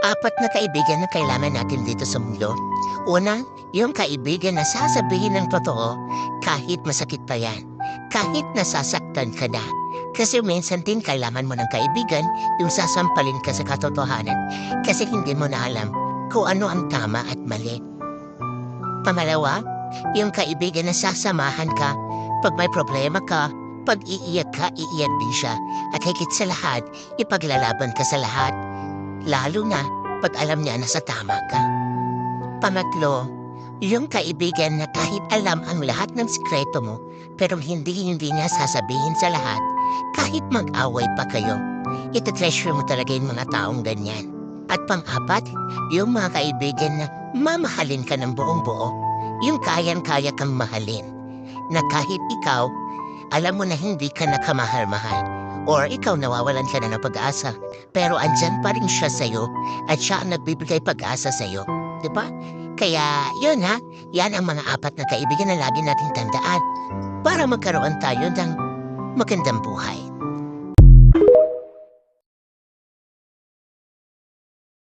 Apat na kaibigan na kailangan natin dito sa mundo. Una, yung kaibigan na sasabihin ng totoo kahit masakit pa yan. Kahit nasasaktan ka na. Kasi minsan din kailangan mo ng kaibigan yung sasampalin ka sa katotohanan kasi hindi mo na alam kung ano ang tama at mali. Pangalawa, yung kaibigan na sasamahan ka pag may problema ka, pag iiyak ka, iiyak din siya. At higit sa lahat, ipaglalaban ka sa lahat. Lalo na pag alam niya na sa tama ka. Pangatlo, yung kaibigan na kahit alam ang lahat ng sikreto mo, pero hindi niya sasabihin sa lahat, kahit mag-away pa kayo. Ito-treasure mo talaga yung mga taong ganyan. At pang-apat, yung mga kaibigan na mamahalin ka ng buong buo, yung kayang-kaya kang mahalin, na kahit ikaw, alam mo na hindi ka nakamahal-mahal, or ikaw nawawalan ka na ng pag-asa, pero andyan pa rin siya sa'yo at siya ang nagbibigay pag-asa sa'yo. Diba? Kaya, yun ha, yan ang mga apat na kaibigan na lagi nating tandaan para magkaroon tayo ng magandang buhay.